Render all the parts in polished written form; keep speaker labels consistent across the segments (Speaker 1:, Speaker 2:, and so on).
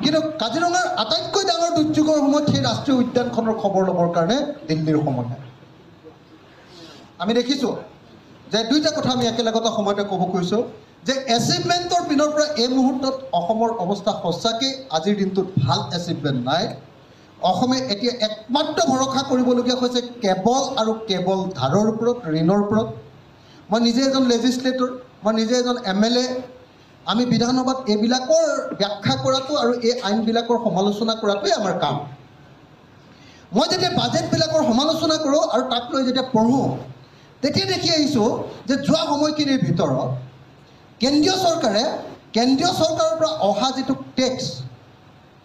Speaker 1: কিন্তু কাজিৰঙাৰ আটাইতকৈ ডাঙৰ দুৰ্যোগৰ সময়ত সেই ৰাষ্ট্ৰীয় উদ্যানখনৰ খবৰ ল'বৰ কাৰণে দিল্লীৰ সময় নাই। আমি দেখিছোঁ যে দুইটা কথা আমি একেলগতে সময়তে ক'ব খুজিছোঁ যে এচিভমেণ্টৰ পিনৰ পৰা এই মুহূৰ্তত অসমৰ অৱস্থা সঁচাকৈ আজিৰ দিনটোত ভাল এচিভমেণ্ট নাই। অসমে এতিয়া একমাত্ৰ ভৰসা কৰিবলগীয়া হৈছে কেৱল আৰু কেৱল ধাৰৰ ওপৰত, ঋণৰ ওপৰত। মই নিজে এজন লেজিছলেটৰ, মই নিজে এজন MLA। আমি বিধানসভাত এইবিলাকৰ ব্যাখ্যা কৰাটো আৰু এই আইনবিলাকৰ সমালোচনা কৰাটোৱেই আমাৰ কাম। মই যেতিয়া বাজেটবিলাকৰ সমালোচনা কৰোঁ আৰু তাক লৈ যেতিয়া পঢ়োঁ, তেতিয়া দেখি আহিছোঁ যে যোৱা সময়খিনিৰ ভিতৰত কেন্দ্ৰীয় চৰকাৰৰ পৰা অহা যিটো টেক্স,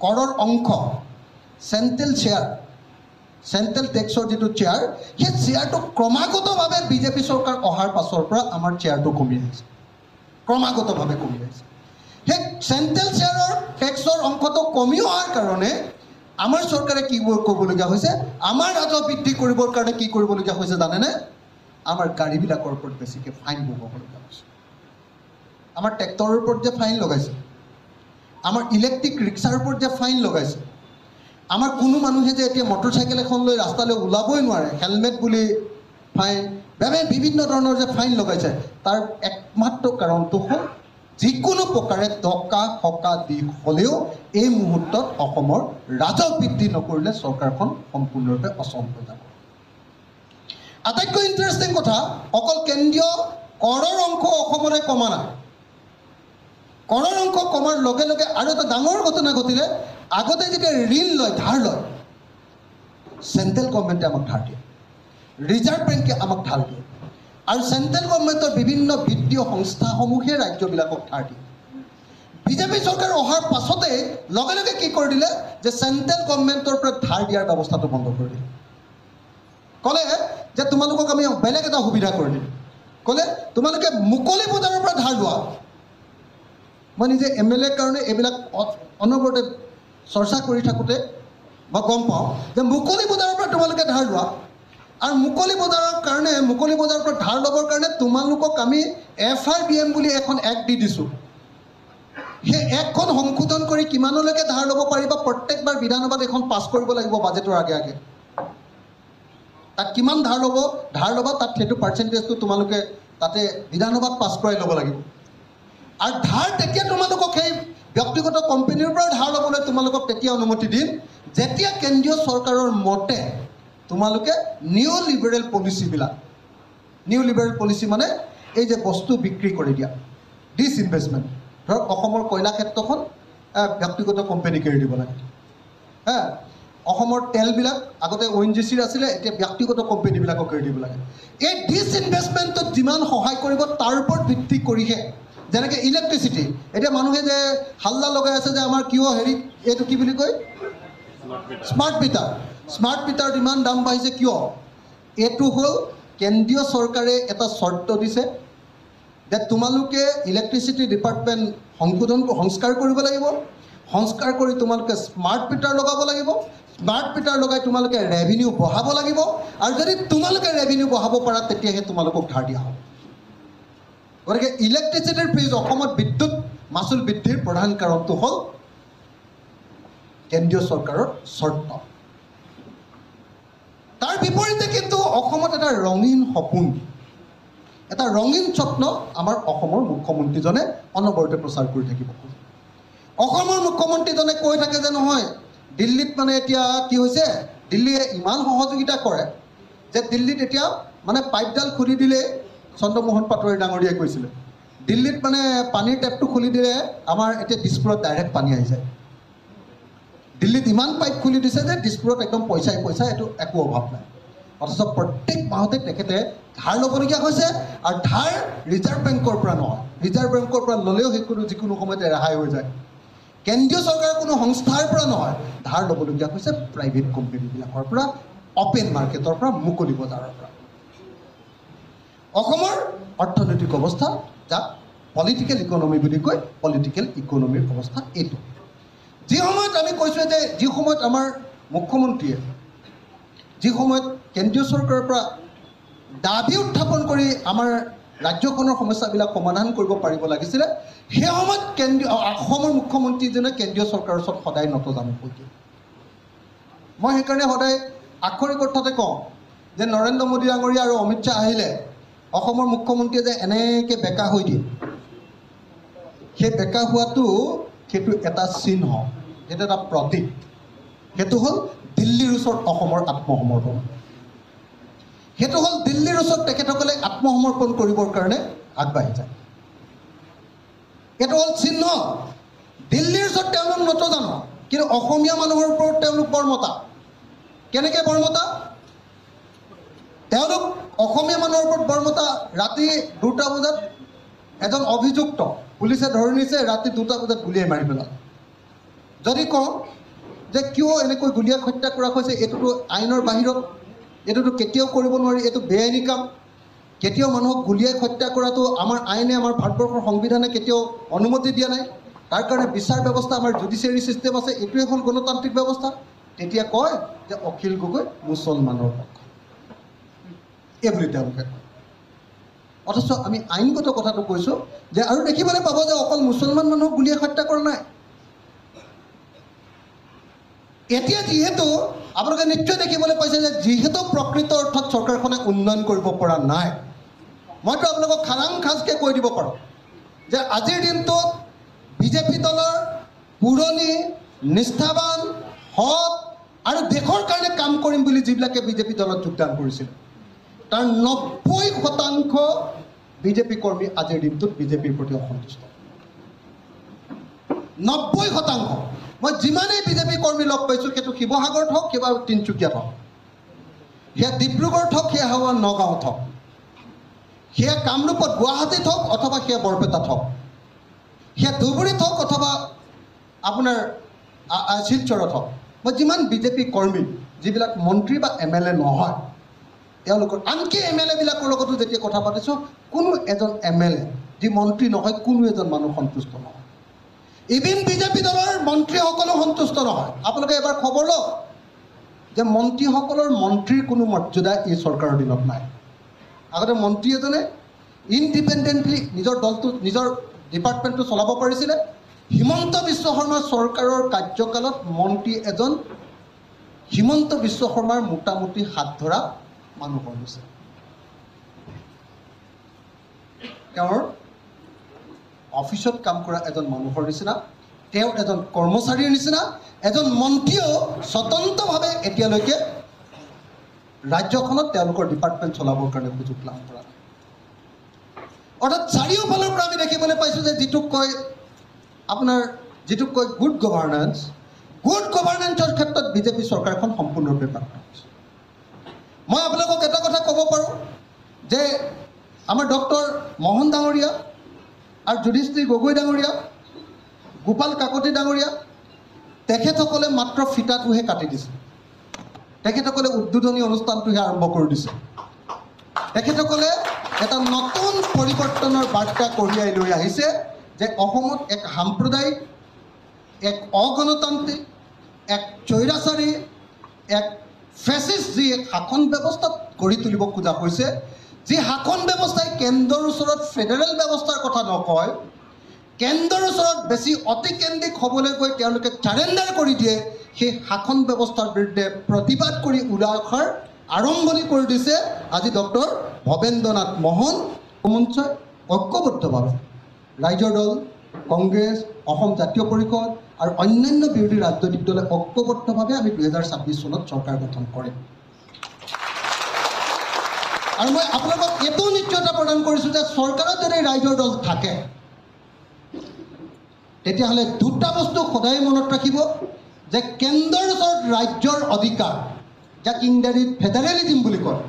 Speaker 1: কৰৰ অংশ, চেণ্ট্ৰেল টেক্সৰ যিটো শ্বেয়াৰ, সেই শ্বেয়াৰটো ক্ৰমাগতভাৱে বিজেপি চৰকাৰ অহাৰ পাছৰ পৰা আমাৰ শ্বেয়াৰটো কমি আহিছে, ক্ৰমাগতভাৱে কমি আহিছে। সেই চেণ্ট্ৰেল শ্বেয়াৰৰ টেক্সৰ অংশটো কমি অহাৰ কাৰণে আমাৰ চৰকাৰে কি কৰিবলগীয়া হৈছে, আমাৰ ৰাজহ বৃদ্ধি কৰিবৰ কাৰণে কি কৰিবলগীয়া হৈছে জানেনে? আমাৰ গাড়ীবিলাকৰ ওপৰত বেছিকৈ ফাইন ভৰিবলগীয়া হৈছে। আমাৰ ট্ৰেক্টৰৰ ওপৰত যে ফাইন লগাইছে, আমাৰ ইলেক্ট্ৰিক ৰিক্সাৰ ওপৰত যে ফাইন লগাইছে, আমাৰ কোনো মানুহে যে এতিয়া মটৰচাইকেল এখন লৈ ৰাস্তালৈ ওলাবই নোৱাৰে, হেলমেট বুলি ফাইন, বিভিন্ন ধৰণৰ যে ফাইন লগাইছে, তাৰ একমাত্ৰ কাৰণটো হ'ল যিকোনো প্ৰকাৰে টকা সকা দি হ'লেও এই মুহূৰ্তত অসমৰ ৰাজহ বৃদ্ধি নকৰিলে চৰকাৰখন সম্পূৰ্ণৰূপে অচল হৈ যাব। আটাইতকৈ ইণ্টাৰেষ্টিং কথা, অকল কেন্দ্ৰীয় কৰৰ অংশ অসমৰে কমা নাই। কৰৰ অংশ কমাৰ লগে লগে আৰু এটা ডাঙৰ ঘটনা ঘটিলে। আগতে যেতিয়া ঋণ লয়, ধাৰ লয়, চেণ্ট্ৰেল গভৰ্ণমেণ্টে আমাক ধাৰ দিয়ে, ৰিজাৰ্ভ বেংকে আমাক ধাৰ দিয়ে, আৰু চেণ্ট্ৰেল গভৰ্ণমেণ্টৰ বিভিন্ন বিত্তীয় সংস্থাসমূহে ৰাজ্যবিলাকক ধাৰ দিয়ে। বিজেপি চৰকাৰ অহাৰ পাছতে লগে লগে কি কৰি দিলে যে চেণ্ট্ৰেল গভৰ্ণমেণ্টৰ পৰা ধাৰ দিয়াৰ ব্যৱস্থাটো বন্ধ কৰি দিলে। ক'লে যে তোমালোকক আমি বেলেগ এটা সুবিধা কৰি দিম, ক'লে তোমালোকে মুকলি বজাৰৰ পৰা ধাৰ লোৱা। মই নিজে MLA কাৰণে এইবিলাক অনবৰতে চৰ্চা কৰি থাকোঁতে মই গম পাওঁ যে মুকলি বজাৰৰ পৰা তোমালোকে ধাৰ লোৱা, আৰু মুকলি বজাৰৰ কাৰণে, মুকলি বজাৰৰ পৰা ধাৰ ল'বৰ কাৰণে তোমালোকক আমি FRBM বুলি এখন এক্ট দি দিছোঁ। সেই এক্টখন সংশোধন কৰি কিমানলৈকে ধাৰ ল'ব পাৰিবা, প্ৰত্যেকবাৰ বিধানসভাত এখন পাছ কৰিব লাগিব বাজেটৰ আগে আগে। তাত কিমান ধাৰ ল'বা তাত সেইটো পাৰ্চেণ্টেজটো তোমালোকে তাতে বিধানসভাত পাছ কৰাই ল'ব লাগিব। আৰু ধাৰ তেতিয়া তোমালোকক সেই ব্যক্তিগত কোম্পানীৰ পৰা ধাৰ ল'বলৈ তোমালোকক তেতিয়া অনুমতি দিম যেতিয়া কেন্দ্ৰীয় চৰকাৰৰ মতে তোমালোকে নিউ লিবাৰেল পলিচি মানে এই যে বস্তু বিক্ৰী কৰি দিয়া, ডিছইনভেষ্টমেণ্ট। ধৰক অসমৰ কয়লা ক্ষেত্ৰখন ব্যক্তিগত কোম্পানীক এৰি দিব লাগে। অসমৰ তেলবিলাক আগতে ONGCৰ আছিলে, এতিয়া ব্যক্তিগত কোম্পানীবিলাকক এৰি দিব লাগে। এই ডিছইনভেষ্টমেণ্টত যিমান সহায় কৰিব তাৰ ওপৰত ভিত্তি কৰিহে, যেনেকৈ ইলেক্ট্ৰিচিটি, এতিয়া মানুহে যে হাল্লা লগাই আছে যে আমাৰ কিয় এইটো কি বুলি কয়, স্মাৰ্ট মিটাৰ ইমান দাম বাঢ়িছে কিয়? এইটো হ'ল কেন্দ্ৰীয় চৰকাৰে এটা চৰ্ত দিছে যে তোমালোকে ইলেক্ট্ৰিচিটি ডিপাৰ্টমেণ্ট সংস্কাৰ কৰিব লাগিব, সংস্কাৰ কৰি তোমালোকে স্মাৰ্ট মিটাৰ লগাব লাগিব, স্মাৰ্ট মিটাৰ লগাই তোমালোকে ৰেভিনিউ বঢ়াব লাগিব, আৰু যদি তোমালোকে ৰেভিনিউ বঢ়াব পাৰা তেতিয়াহে তোমালোকক ধাৰ দিয়া হ'ব। গতিকে ইলেক্ট্ৰিচিটিৰ ফিজ, অসমত বিদ্যুৎ মাচুল বৃদ্ধিৰ প্ৰধান কাৰণটো হ'ল কেন্দ্ৰীয় চৰকাৰৰ চৰ্ত। তাৰ বিপৰীতে কিন্তু অসমত এটা ৰঙীন সপোন, এটা ৰঙীন স্বপ্ন আমাৰ অসমৰ মুখ্যমন্ত্ৰীজনে অনবৰতে প্ৰচাৰ কৰি থাকিব। অসমৰ মুখ্যমন্ত্ৰীজনে কৈ থাকে যে নহয় দিল্লীত মানে এতিয়া কি হৈছে, দিল্লীয়ে ইমান সহযোগিতা কৰে যে দিল্লীত এতিয়া মানে পাইপডাল খুলি দিলে, চন্দ্ৰমোহন পাটোৱাৰী ডাঙৰীয়াই কৈছিলে, দিল্লীত মানে পানীৰ টেপটো খুলি দিলে আমাৰ এতিয়া দিছপুৰত ডাইৰেক্ট পানী আহি যায়। দিল্লীত ইমান পাইপ খুলি দিছে যে দিছপুৰত একদম পইচা এইটো একো অভাৱ নাই। অথচ প্ৰত্যেক মাহতে তেখেতে ধাৰ ল'বলগীয়া হৈছে, আৰু ধাৰ ৰিজাৰ্ভ বেংকৰ পৰা নহয়, ৰিজাৰ্ভ বেংকৰ পৰা ল'লেও যিকোনো সময়তে ৰেহাই হৈ যায়। কেন্দ্ৰীয় চৰকাৰৰ কোনো সংস্থাৰ পৰা নহয়, ধাৰ ল'বলগীয়া হৈছে প্ৰাইভেট কোম্পানীবিলাকৰ পৰা, অপেন মাৰ্কেটৰ পৰা, মুকলি বজাৰৰ পৰা। অসমৰ অৰ্থনৈতিক অৱস্থা, যাক পলিটিকেল ইকনমি বুলি কয়, পলিটিকেল ইকনমিৰ অৱস্থা এইটো। যি সময়ত আমি কৈছোঁ যে যি সময়ত আমাৰ মুখ্যমন্ত্ৰীয়ে যি সময়ত কেন্দ্ৰীয় চৰকাৰৰ পৰা দাবী উত্থাপন কৰি আমাৰ ৰাজ্যখনৰ সমস্যাবিলাক সমাধান কৰিব পাৰিব লাগিছিলে সেই সময়ত অসমৰ মুখ্যমন্ত্ৰীজনে কেন্দ্ৰীয় চৰকাৰৰ ওচৰত সদায় নতজানু হৈ দিয়ে মই সেইকাৰণে সদায় আক্ষৰিক অৰ্থতে কওঁ যে নৰেন্দ্ৰ মোদী ডাঙৰীয়া আৰু অমিত শ্বাহ আহিলে অসমৰ মুখ্যমন্ত্ৰীয়ে যে এনেকৈ বেকা হৈ দিয়ে সেই বেকা হোৱাটো সেইটো এটা চিহ্ন সেইটো এটা প্ৰতীক সেইটো হ'ল দিল্লীৰ ওচৰত অসমৰ আত্মসমৰ্পণ সেইটো হ'ল দিল্লীৰ ওচৰত তেখেতসকলে আত্মসমৰ্পণ কৰিবৰ কাৰণে আগবাঢ়ি যায় এইটো হ'ল চিহ্ন দিল্লীৰ ওচৰত তেওঁলোক নতজানো কিন্তু অসমীয়া মানুহৰ ওপৰত তেওঁলোক বৰ্মতা কেনেকৈ বৰ্মতা তেওঁলোক অসমীয়া মানুহৰ ওপৰত বৰ্মতা ৰাতি 2টা বজাত এজন অভিযুক্ত পুলিচে ধৰি নিছে ৰাতি 2টা বজাত গুলিয়াই মাৰি পেলালে যদি কওঁ যে কিয় এনেকৈ গুলিয়াই হত্যা কৰা হৈছে এইটোতো আইনৰ বাহিৰত এইটোতো কেতিয়াও কৰিব নোৱাৰি এইটো বেআইনী কাম কেতিয়াও মানুহক গুলিয়াই হত্যা কৰাটো আমাৰ আইনে আমাৰ ভাৰতবৰ্ষৰ সংবিধানে কেতিয়াও অনুমতি দিয়া নাই তাৰ কাৰণে বিচাৰ ব্যৱস্থা আমাৰ জুডিচিয়াৰী ছিষ্টেম আছে এইটোৱে হ'ল গণতান্ত্ৰিক ব্যৱস্থা তেতিয়া কয় যে অখিল গগৈ মুছলমানৰ পক্ষ এইবুলি তেওঁলোকে কয় অথচ আমি আইনগত কথাটো কৈছোঁ যে আৰু দেখিবলৈ পাব যে অকল মুছলমান মানুহক গুলিয়াই হত্যা কৰা নাই এতিয়া যিহেতু আপোনালোকে নিশ্চয় দেখিবলৈ পাইছে যে যিহেতু প্ৰকৃত অৰ্থত চৰকাৰখনে উন্নয়ন কৰিব পৰা নাই মইতো আপোনালোকক খাৰাং খাজকৈ কৈ দিব পাৰোঁ যে আজিৰ দিনটোত বিজেপি দলৰ পুৰণি নিষ্ঠাবান সৎ আৰু দেশৰ কাৰণে কাম কৰিম বুলি যিবিলাকে বিজেপি দলত যোগদান কৰিছিল তাৰ 90% বিজেপি কৰ্মী আজিৰ দিনটোত বিজেপিৰ প্ৰতি অসন্তুষ্ট 90% মই যিমানেই বিজেপি কৰ্মী লগ পাইছোঁ সেইটো শিৱসাগৰত হওক কিবা তিনিচুকীয়াত হওক সেয়া ডিব্ৰুগড়ত হওক সেয়া হ'ব নগাঁৱত হওক সেয়া কামৰূপত গুৱাহাটীত হওক অথবা সেয়া বৰপেটাত হওক সেয়া ধুবুৰীত হওক অথবা আপোনাৰ শিলচৰত হওক মই যিমান বিজেপি কৰ্মী যিবিলাক মন্ত্ৰী বা MLA নহয় তেওঁলোকৰ আনকি MLA বিলাকৰ লগতো যেতিয়া কথা পাতিছোঁ কোনো এজন MLA যি মন্ত্ৰী নহয় কোনো এজন মানুহ সন্তুষ্ট নহয় ইভিন বিজেপি দলৰ মন্ত্ৰীসকলো সন্তুষ্ট নহয় আপোনালোকে এবাৰ খবৰ লওক যে মন্ত্ৰীসকলৰ মন্ত্ৰীৰ কোনো মৰ্যাদা এই চৰকাৰৰ দিনত নাই আগতে মন্ত্ৰী এজনে ইণ্ডিপেণ্ডেণ্টলি নিজৰ দলটো নিজৰ ডিপাৰ্টমেণ্টটো চলাব পাৰিছিলে হিমন্ত বিশ্ব শৰ্মাৰ চৰকাৰৰ কাৰ্যকালত মন্ত্ৰী এজন হিমন্ত বিশ্ব শৰ্মাৰ মোটামুটি হাত ধৰা মানুহ হৈছে তেওঁৰ অফিচত কাম কৰা এজন মানুহৰ নিচিনা তেওঁ এজন কৰ্মচাৰীৰ নিচিনা এজন মন্ত্ৰীয়েও স্বতন্ত্ৰভাৱে এতিয়ালৈকে ৰাজ্যখনত তেওঁলোকৰ ডিপাৰ্টমেণ্ট চলাবৰ কাৰণে সুযোগ লাভ কৰা নাই অৰ্থাৎ চাৰিওফালৰ পৰা আমি দেখিবলৈ পাইছোঁ যে যিটোক কয় গুড গভাৰ্নেন্সৰ ক্ষেত্ৰত বিজেপি চৰকাৰখন সম্পূৰ্ণৰূপে ব্যৰ্থ হৈছে মই আপোনালোকক এটা কথা ক'ব পাৰোঁ যে আমাৰ ডক্টৰ মোহন ডাঙৰীয়া আৰু যুধিষ্ঠিৰ গগৈ ডাঙৰীয়া গোপাল কাকতি ডাঙৰীয়া তেখেতসকলে মাত্ৰ ফিটাটোহে কাটি দিছে তেখেতসকলে উদ্বোধনী অনুষ্ঠানটোহে আৰম্ভ কৰি দিছে তেখেতসকলে এটা নতুন পৰিৱৰ্তনৰ বাৰ্তা কঢ়িয়াই লৈ আহিছে যে অসমত এক সাম্প্ৰদায়িক এক অগণতান্ত্ৰিক এক স্বৈৰাচাৰী এক ফেচিষ্ট যি শাসন ব্যৱস্থাত গঢ়ি তুলিব খোজা হৈছে যি শাসন ব্যৱস্থাই কেন্দ্ৰৰ ওচৰত ফেডাৰেল ব্যৱস্থাৰ কথা নকয় কেন্দ্ৰৰ ওচৰত বেছি অতিকেন্দ্ৰিক হ'বলৈ গৈ তেওঁলোকে চাৰেণ্ডাৰ কৰি দিয়ে সেই শাসন ব্যৱস্থাৰ বিৰুদ্ধে প্ৰতিবাদ কৰি ওলাই অহাৰ আৰম্ভণি কৰি দিছে আজি ডক্টৰ ভৱেন্দ্ৰনাথ মহন মঞ্চই ঐক্যবদ্ধভাৱে ৰাইজৰ দল কংগ্ৰেছ অসম জাতীয় পৰিষদ আৰু অন্যান্য বিৰোধী ৰাজনৈতিক দলে ঐক্যবদ্ধভাৱে আমি 2026 চনত চৰকাৰ গঠন কৰিম আৰু মই আপোনালোকক এইটো নিশ্চয়তা প্ৰদান কৰিছোঁ যে চৰকাৰত যদি ৰাইজৰ দল থাকে তেতিয়াহ'লে দুটা বস্তু সদায় মনত ৰাখিব যে কেন্দ্ৰৰ ওচৰত ৰাজ্যৰ অধিকাৰ যাক ইংৰাজীত ফেডাৰেলিজিম বুলি কয়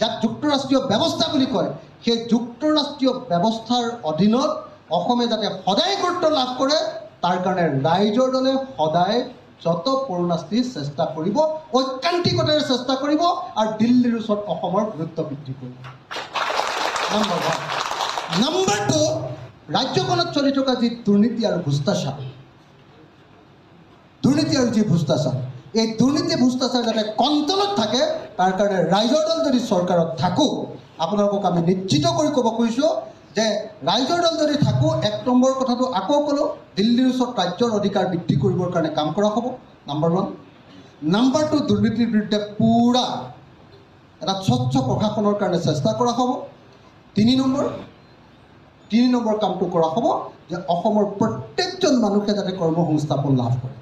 Speaker 1: যাক যুক্তৰাষ্ট্ৰীয় ব্যৱস্থা বুলি কয় সেই যুক্তৰাষ্ট্ৰীয় ব্যৱস্থাৰ অধীনত অসমে যাতে সদায় গুৰুত্ব লাভ কৰে তাৰ কাৰণে ৰাইজৰ দলে সদায় যত পূৰ্ণাস্তি চেষ্টা কৰিব ঐকান্তিকতাৰে চেষ্টা কৰিব আৰু দিল্লীৰ ওচৰত অসমৰ গুৰুত্ব বৃদ্ধি কৰিব নম্বৰ 2 ৰাজ্যখনত চলি থকা যি দুৰ্নীতি আৰু ভ্ৰষ্টাচাৰ এই দুৰ্নীতি ভ্ৰষ্টাচাৰ যাতে কণ্ট্ৰলত থাকে তাৰ কাৰণে ৰাইজৰ দল যদি চৰকাৰত থাকোঁ আপোনালোকক আমি নিশ্চিত কৰি ক'ব খুজিছোঁ যে ৰাইজৰ দল যদি থাকোঁ 1 নম্বৰ কথাটো আকৌ ক'লোঁ, দিল্লীৰ ওচৰত ৰাজ্যৰ অধিকাৰ বৃদ্ধি কৰিবৰ কাৰণে কাম কৰা হ'ব, নম্বৰ 1। নম্বৰ 2, দুৰ্নীতিৰ বিৰুদ্ধে পূৰা এটা স্বচ্ছ প্ৰশাসনৰ কাৰণে চেষ্টা কৰা হ'ব। 3 নম্বৰ কামটো কৰা হ'ব যে অসমৰ প্ৰত্যেকজন মানুহে যাতে কৰ্মসংস্থাপন লাভ কৰে,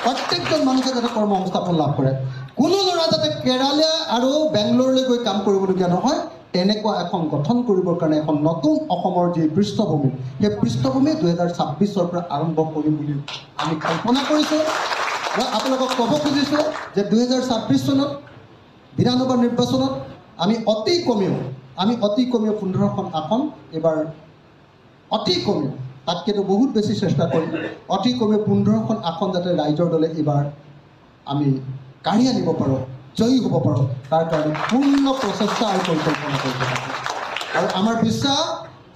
Speaker 1: প্ৰত্যেকজন মানুহে যাতে কৰ্মসংস্থাপন লাভ কৰে। কোনো ল'ৰা যাতে কেৰালা আৰু বেংগলোৰলৈ গৈ কাম কৰিবলগীয়া নহয়, তেনেকুৱা এখন গঠন কৰিবৰ কাৰণে এখন নতুন অসমৰ যি পৃষ্ঠভূমি, সেই পৃষ্ঠভূমি 2026 পৰা আৰম্ভ কৰিম বুলি আমি কল্পনা কৰিছোঁ। মই আপোনালোকক ক'ব খুজিছোঁ যে 2026 চনত বিধানসভা নিৰ্বাচনত আমি অতি কমেও 15খন আসন এইবাৰ, অতি কমেও, তাতকৈতো বহুত বেছি চেষ্টা কৰিম, অতি কমেও 15খন আসন যাতে ৰাইজৰ দলে এইবাৰ আমি কাঢ়ি আনিব পাৰোঁ, জয়ী হ'ব পাৰোঁ, তাৰ কাৰণে পূৰ্ণ প্ৰচেষ্টা আৰু পৰিকল্পনা কৰিব পাৰোঁ। আৰু আমাৰ বিশ্বাস,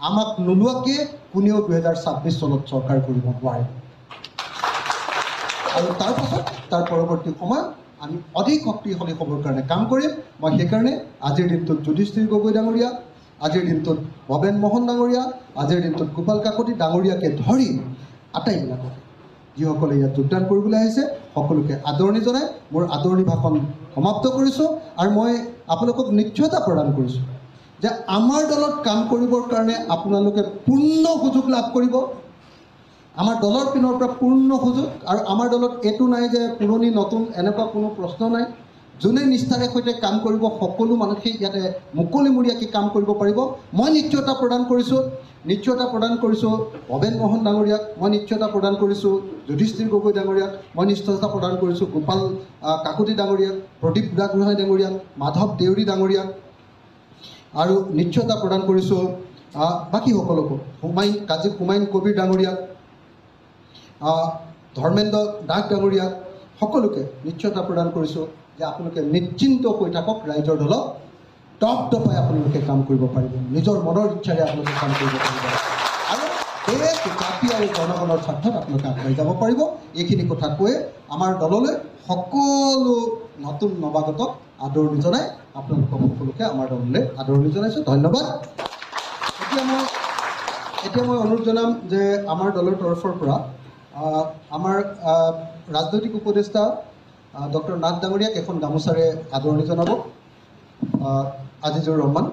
Speaker 1: আমাক নোলোৱাকৈ কোনেও 2026 চনত চৰকাৰ কৰিব নোৱাৰে। আৰু তাৰ পাছত তাৰ পৰৱৰ্তী সময়ত আমি অধিক শক্তিশালী হ'বৰ কাৰণে কাম কৰিম। মই সেইকাৰণে আজিৰ দিনটোত যুধিষ্ঠিৰ গগৈ ডাঙৰীয়া, আজিৰ দিনটোত ভৱেন মোহন ডাঙৰীয়া, আজিৰ দিনটোত গোপাল কাকতি ডাঙৰীয়াকে ধৰি আটাইবিলাকক, যিসকলে ইয়াত যোগদান কৰিবলৈ আহিছে, সকলোকে আদৰণি জনাই মোৰ আদৰণি ভাষণ সমাপ্ত কৰিছোঁ। আৰু মই আপোনালোকক নিশ্চয়তা প্ৰদান কৰিছোঁ যে আমাৰ দলত কাম কৰিবৰ কাৰণে আপোনালোকে পূৰ্ণ সুযোগ লাভ কৰিব। আমাৰ দলৰ পিনৰ পৰা পূৰ্ণ সুযোগ। আৰু আমাৰ দলত এইটো নাই যে পুৰণি নতুন এনেকুৱা কোনো প্ৰশ্ন নাই। যোনে নিষ্ঠাৰে সৈতে কাম কৰিব, সকলো মানুহে ইয়াতে মুকলিমূৰীয়াকৈ কাম কৰিব পাৰিব। মই নিশ্চয়তা প্ৰদান কৰিছোঁ ভৱেন মোহন ডাঙৰীয়াক, মই নিশ্চয়তা প্ৰদান কৰিছোঁ যুধিষ্ঠিৰ গগৈ ডাঙৰীয়াক, মই নিশ্চয়তা প্ৰদান কৰিছোঁ গোপাল কাকতি ডাঙৰীয়াক, প্ৰদীপ বুঢ়াগোহাঁই ডাঙৰীয়াক, মাধৱ দেউৰী ডাঙৰীয়াক, আৰু নিশ্চয়তা প্ৰদান কৰিছোঁ বাকীসকলকো, হুমায়ুন কবিৰ ডাঙৰীয়াক, ধৰ্মেন্দ্ৰ দাস ডাঙৰীয়াক, সকলোকে নিশ্চয়তা প্ৰদান কৰিছোঁ যে আপোনালোকে নিশ্চিন্ত হৈ থাকক। ৰাইজৰ দলক দপদপাই আপোনালোকে কাম কৰিব পাৰিব, নিজৰ মনৰ ইচ্ছাৰে আপোনালোকে কাম কৰিব পাৰিব, আৰু দেশ জাতি আৰু জনগণৰ স্বাৰ্থত আপোনালোকে আগবাঢ়ি যাব পাৰিব। এইখিনি কথা কৈয়ে আমাৰ দললৈ সকলো নতুন নৱাগতক আদৰণি জনাই আপোনালোকক সকলোকে আমাৰ দললৈ আদৰণি জনাইছোঁ। ধন্যবাদ। এতিয়া মই অনুৰোধ জনাম যে আমাৰ দলৰ তৰফৰ পৰা আমাৰ ৰাজনৈতিক উপদেষ্টা ডক্টৰ নাথ ডাঙৰীয়াক এখন গামোচাৰে আদৰণি জনাব আজিজুৰ ৰহমান।